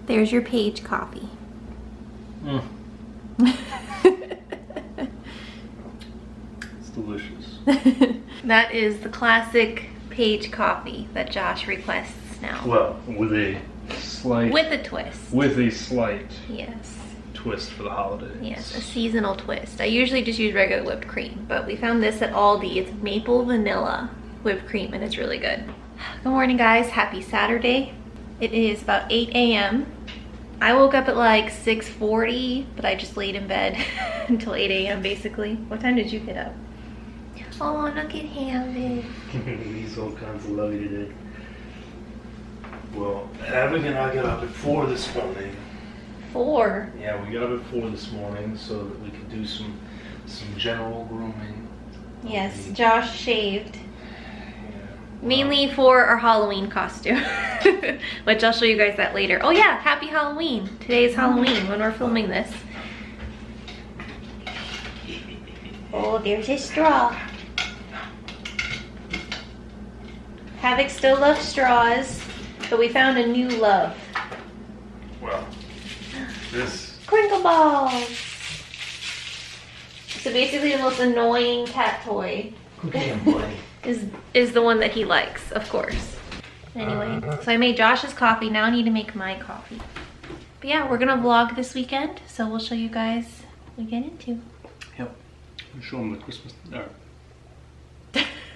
There's your Paige Coffee. Mm. It's delicious. That is the classic Paige Coffee that Josh requests now. Well, with a slight... With a twist. With a slight... Yes. Twist for the holidays. Yes, a seasonal twist. I usually just use regular whipped cream, but we found this at Aldi. It's maple vanilla whipped cream, and it's really good. Good morning, guys. Happy Saturday. It is about 8 a.m. I woke up at like 6:40, but I just laid in bed until 8 a.m. basically. What time did you get up? Oh, look at him. He's all kinds of lovey today. Well, Abigail and I got up at 4 this morning. 4? Yeah, we got up at 4 this morning so that we could do some general grooming. Yes, Josh shaved. Yeah. Mainly for our Halloween costume, which I'll show you guys that later. Oh yeah, happy Halloween. Today is Halloween when we're filming this. Oh, there's a straw. Havoc still loves straws, but we found a new love. Well, this... Crinkle balls. So basically the most annoying cat toy is the one that he likes, of course. Anyway, so I made Josh's coffee. Now I need to make my coffee. But yeah, we're gonna vlog this weekend, so we'll show you guys what we get into. Yep. We'll show them the Christmas...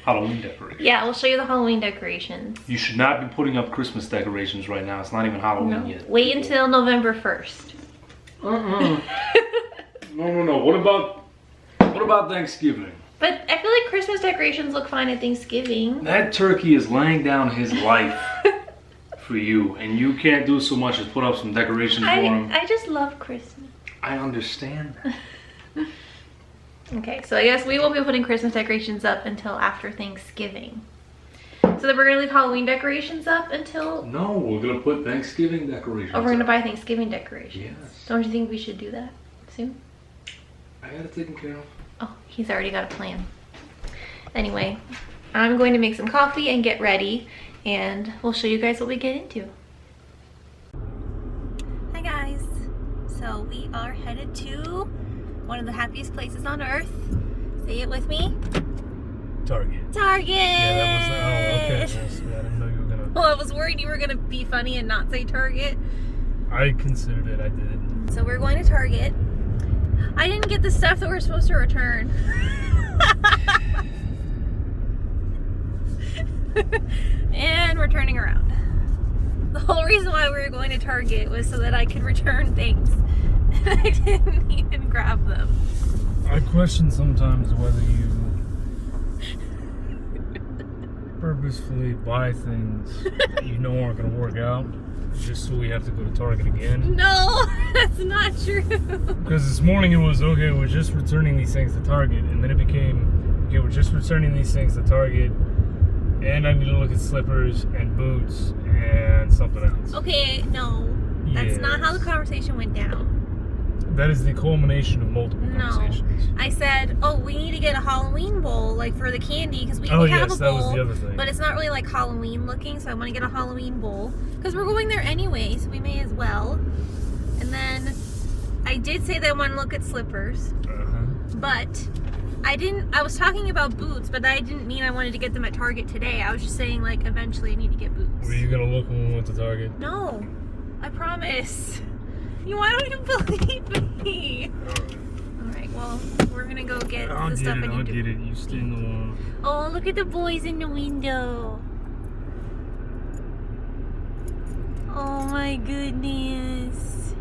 Halloween decorations. Yeah, we'll show you the Halloween decorations. You should not be putting up Christmas decorations right now. It's not even Halloween yet. Wait until November 1st. No. What about Thanksgiving? But I feel like Christmas decorations look fine at Thanksgiving. That turkey is laying down his life for you, and you can't do so much as put up some decorations for him. I just love Christmas. I understand that. Okay, so I guess we won't be putting Christmas decorations up until after Thanksgiving. So then we're gonna leave Halloween decorations up until... No, we're gonna put Thanksgiving decorations Oh, we're gonna buy Thanksgiving decorations. Yes. Don't you think we should do that soon? I got it taken care of. Oh, he's already got a plan. Anyway, I'm going to make some coffee and get ready, and we'll show you guys what we get into. Hi guys. So we are headed to one of the happiest places on earth. Say it with me. Target. Target! Yeah, that was... Oh, okay. Yes, I didn't know you were gonna... Well, I was worried you were gonna be funny and not say Target. I considered it, I did. So we're going to Target. I didn't get the stuff that we're supposed to return. And we're turning around. The whole reason why we were going to Target was so that I could return things. And I didn't even grab them. I question sometimes whether you purposefully buy things that you know aren't going to work out just so we have to go to Target again. No, that's not true. Because this morning it was, okay, we're just returning these things to Target, and then it became, okay, we're just returning these things to Target, and I need to look at slippers and boots and something else. Okay, no, that's not how the conversation went down. That is the culmination of multiple conversations. I said, oh, we need to get a Halloween bowl, like for the candy, because we have a bowl, that was the other thing. But it's not really like Halloween looking, so I want to get a Halloween bowl, because we're going there anyway, so we may as well. And then I did say that I want to look at slippers, but I was talking about boots, but I didn't mean I wanted to get them at Target today. I was just saying, like, eventually I need to get boots. Were you going to look when we went to Target? No, I promise. Why don't you believe me? Alright, well, we're gonna go get the stuff I need to... I'll get it. You stay in the wall. Oh, look at the boys in the window. Oh my goodness.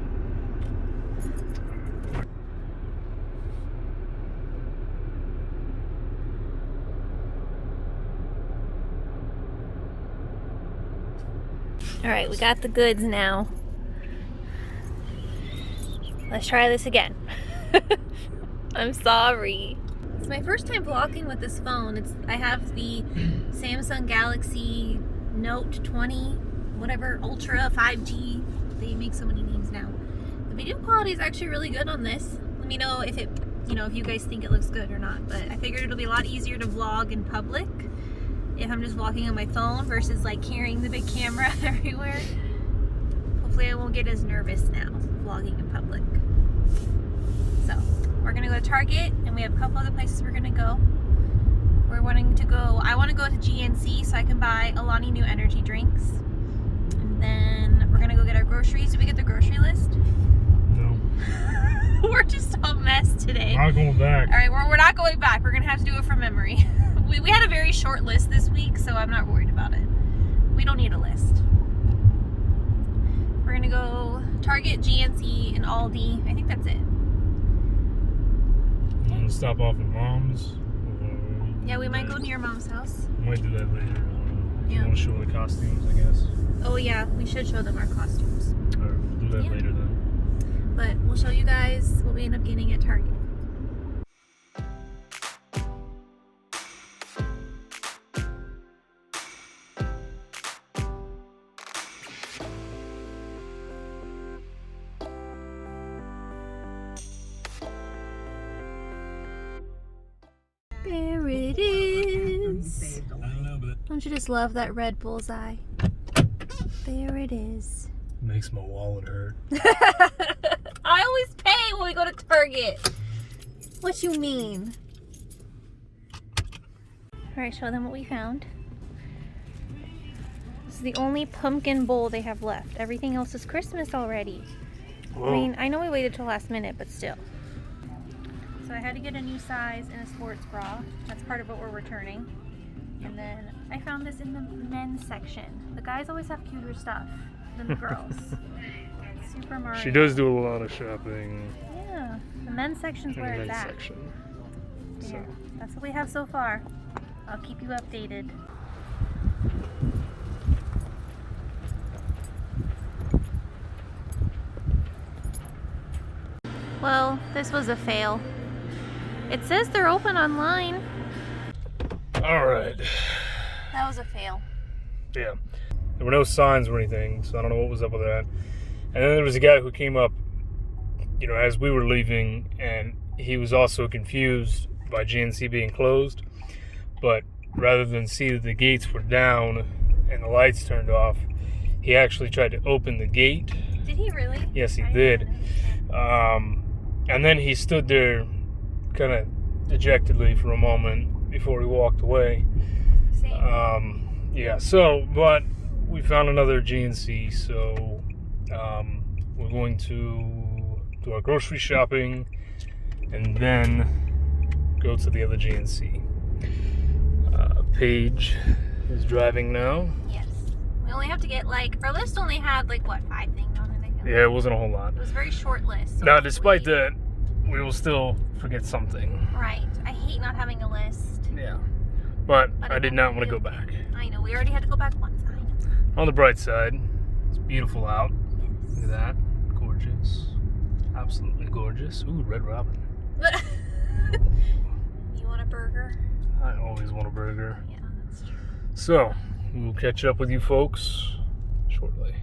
Alright, we got the goods now. Let's try this again. I'm sorry. It's my first time vlogging with this phone. I have the Samsung Galaxy Note 20, whatever, Ultra 5G. They make so many names now. The video quality is actually really good on this. Let me know if it, if you guys think it looks good or not. But I figured it'll be a lot easier to vlog in public if I'm just vlogging on my phone versus like carrying the big camera everywhere. hopefully I won't get as nervous now vlogging in public. So we're gonna go to Target, and we have a couple other places we're gonna go. I want to go to GNC so I can buy Alani new energy drinks. And then we're gonna go get our groceries. Did we get the grocery list? No. We're just a mess today. I'm not going back. All right, we're not going back. We're gonna have to do it from memory. we had a very short list this week, so I'm not worried about it. We don't need a list. We're gonna go Target, GNC, and Aldi. I think that's it. I'm gonna stop off at Mom's. Yeah, we might go near Mom's house. Might do that later. If Yeah. you want to show the costumes, I guess. Oh yeah, we should show them our costumes. Or we'll do that Yeah. later then. But we'll show you guys what we end up getting at Target. There it is. Don't you just love that red bullseye? There it is. Makes my wallet hurt. I always pay when we go to Target. What you mean? Alright, show them what we found. This is the only pumpkin bowl they have left. Everything else is Christmas already. Whoa. I mean, I know we waited till last minute, but still. So I had to get a new size in a sports bra. That's part of what we're returning. And then I found this in the men's section. The guys always have cuter stuff than the girls. Super Mario. She does do a lot of shopping Yeah, the men's section's in where the it's men's at. section. Yeah, So, that's what we have so far. I'll keep you updated. Well, this was a fail. It says they're open online. all right. That was a fail. Yeah. There were no signs or anything, so I don't know what was up with that. And then there was a guy who came up, you know, as we were leaving, and he was also confused by GNC being closed. But rather than see that the gates were down and the lights turned off, he actually tried to open the gate. Did he really? Yes, he I did. didn't know. And then he stood there kind of dejectedly for a moment before he walked away. Same. Yeah, so, but we found another GNC, so we're going to do our grocery shopping and then go to the other GNC. Paige is driving now. Yes. We only have to get our list only had what, 5 things on it, I feel. Yeah, it wasn't a whole lot. It was a very short list. So Now, despite that, we will still forget something. Right. I hate not having a list. Yeah. But But I did not want to feel go back. I know. We already had to go back once. I know. On the bright side, it's beautiful out. Look at Yes. that. Gorgeous. Absolutely gorgeous. Ooh, Red Robin. You want a burger? I always want a burger. Yeah, that's true. So, we'll catch up with you folks shortly.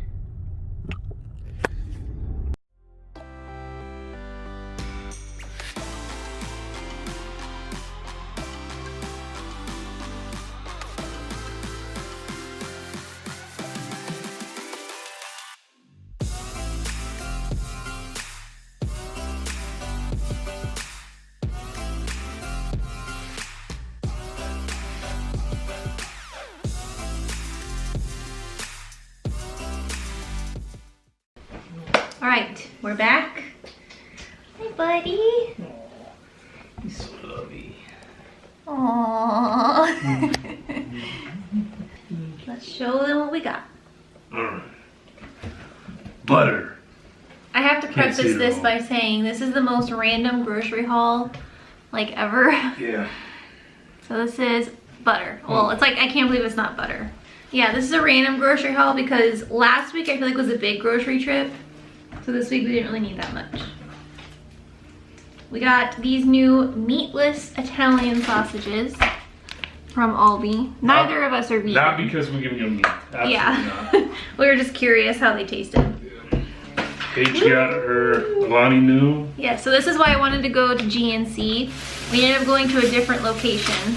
All right, we're back. Hi, buddy. He's so lovey. Aww. Let's show them what we got. Butter. I have to Can't see preface it this all. by saying this is the most random grocery haul ever. Yeah. So this is butter. Well, it's I can't believe it's not butter. Yeah, this is a random grocery haul because last week I feel was a big grocery trip. So this week we didn't really need that much. We got these new meatless Italian sausages from Aldi. Neither of us are vegan. Not because we're giving them meat. Absolutely Yeah. not. We were just curious how they tasted. Paige got her Alani new. Yeah, so this is why I wanted to go to GNC. We ended up going to a different location.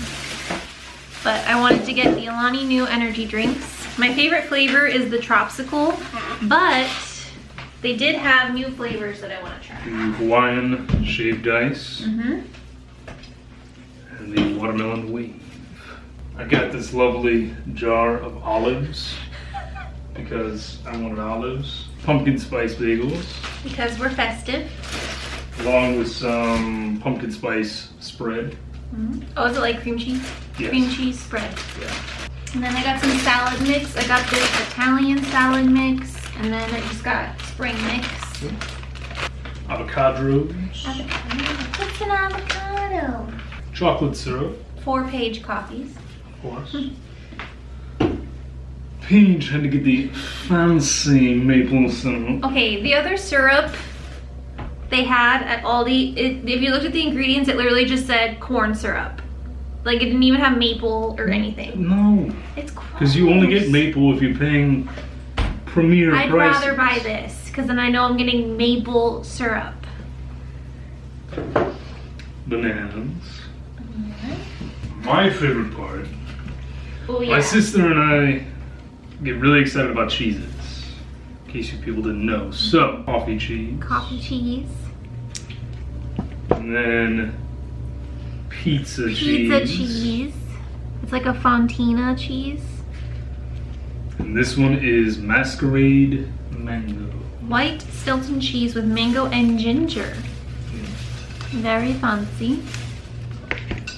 But I wanted to get the Alani new energy drinks. My favorite flavor is the Tropsicle, but They did have new flavors that I want to try. The Hawaiian shaved ice. And the watermelon wave. I got this lovely jar of olives because I wanted olives. Pumpkin spice bagels. Because we're festive. Along with some pumpkin spice spread. Oh, is it like cream cheese? Yes. Cream cheese spread. Yeah. And then I got some salad mix. I got this Italian salad mix. And then I just got spring mix. Avocados. What's an avocado? Chocolate syrup. 4 Paige coffees. Of course. Paige had to get the fancy maple syrup. Okay, the other syrup they had at Aldi, if you looked at the ingredients, it literally just said corn syrup. Like it didn't even have maple or anything. No. It's gross. Because you only get maple if you're paying premier I'd prices. rather buy this because then I know I'm getting maple syrup. Bananas. My favorite part. Oh yeah. My sister and I get really excited about Cheez-Its. In case you people didn't know. So, coffee cheese. Coffee cheese. And then pizza cheese. Pizza cheese. It's like a fontina cheese. And this one is masquerade mango. White Stilton cheese with mango and ginger. Very fancy.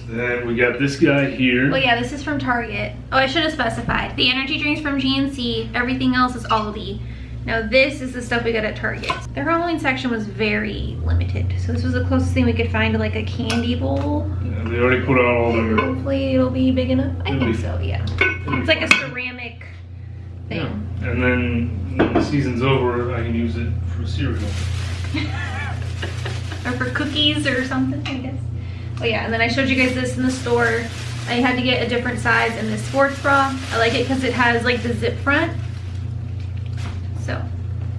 Then we got this guy here. Oh yeah, this is from Target. Oh, I should have specified. The energy drinks from GNC, everything else is Aldi. Now this is the stuff we got at Target. The Halloween section was very limited. So this was the closest thing we could find to like a candy bowl. Yeah, they already put out all their... Hopefully it'll be big enough. I think be- so, yeah. It's like a ceramic thing. Yeah. And then when the season's over, I can use it for cereal. Or for cookies or something, I guess. Oh yeah, and then I showed you guys this in the store. I had to get a different size in this sports bra. I like it because it has like the zip front. So.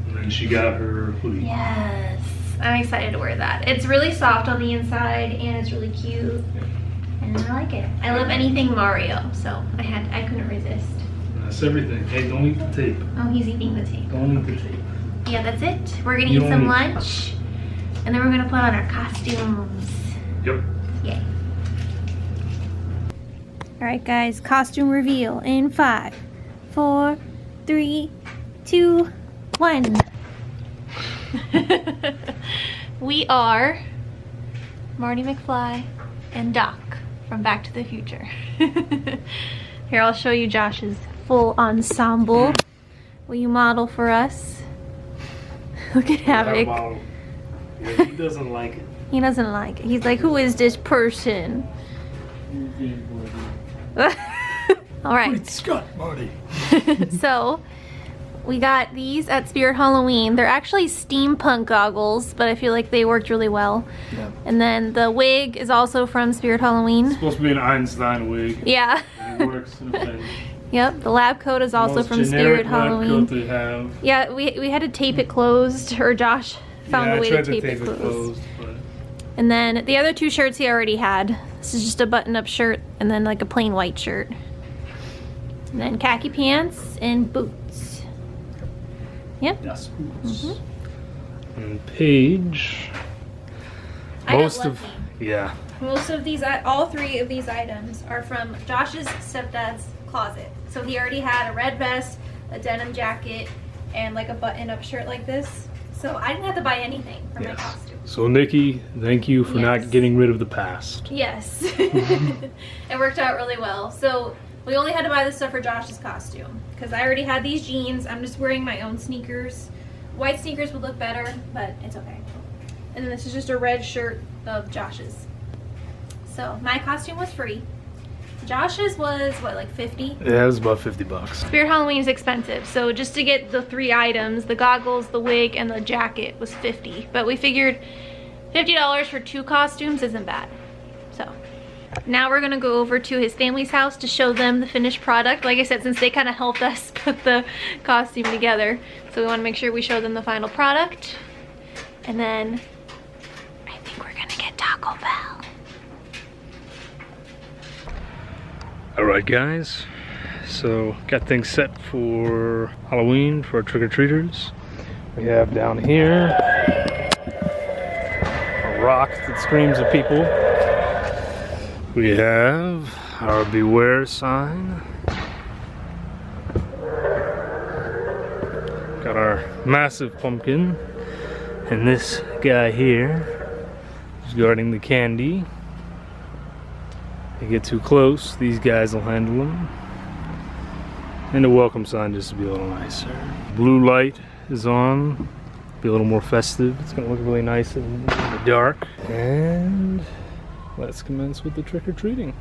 And then she got her hoodie. Yes, I'm excited to wear that. It's really soft on the inside and it's really cute. And I like it. I love anything Mario, so I couldn't resist. That's everything. Hey, don't eat the tape. Oh, he's eating the tape. Don't eat the tape. Yeah, that's it. We're gonna You eat some don't- lunch. And then we're gonna put on our costumes. Yep. Yay. Alright guys, costume reveal in 5, 4, 3, 2, 1. We are Marty McFly and Doc from Back to the Future. Here, I'll show you Josh's full ensemble. Will you model for us? Look at Havoc. Yeah, he doesn't like it. He doesn't like it. He's like, who is this person? All right. Great Scott, Marty. So we got these at Spirit Halloween. They're actually steampunk goggles, but I feel like they worked really well. Yeah. And then the wig is also from Spirit Halloween. It's supposed to be an Einstein wig. Yeah. And it works in a face. Yep. The lab coat is also Most from generic Spirit lab Halloween. coat they have. Yeah, we had to tape it closed, or Josh found Yeah, a way I to tried tape it closed. but And then the other 2 shirts he already had. This is just a button-up shirt and then like a plain white shirt. And then khaki pants and boots. Yep. yes. And Paige. I got Most of lucky. yeah. Most of these, all 3 of these items are from Josh's stepdad's closet. So he already had a red vest, a denim jacket, and like a button-up shirt like this. So I didn't have to buy anything for my costume. So Nikki, thank you for Yes. not getting rid of the past. Yes. It worked out really well. So we only had to buy this stuff for Josh's costume because I already had these jeans. I'm just wearing my own sneakers. White sneakers would look better, but it's okay. And then this is just a red shirt of Josh's. So my costume was free. Josh's was what, like 50? Yeah, it was about $50. Spirit Halloween is expensive, so just to get the 3 items, the goggles, the wig, and the jacket was $50. But we figured $50 for 2 costumes isn't bad. So now we're gonna go over to his family's house to show them the finished product. Like I said, since they kind of helped us put the costume together, so we want to make sure we show them the final product. And then I think we're gonna get Taco Bell. Alright guys, so got things set for Halloween for our trick-or-treaters. We have down here a rock that screams at people. We have our beware sign. Got our massive pumpkin. And this guy here is guarding the candy. If you get too close, these guys will handle them. And a welcome sign just to be a little nicer. Blue light is on, be a little more festive. It's gonna look really nice in the dark. And let's commence with the trick-or-treating.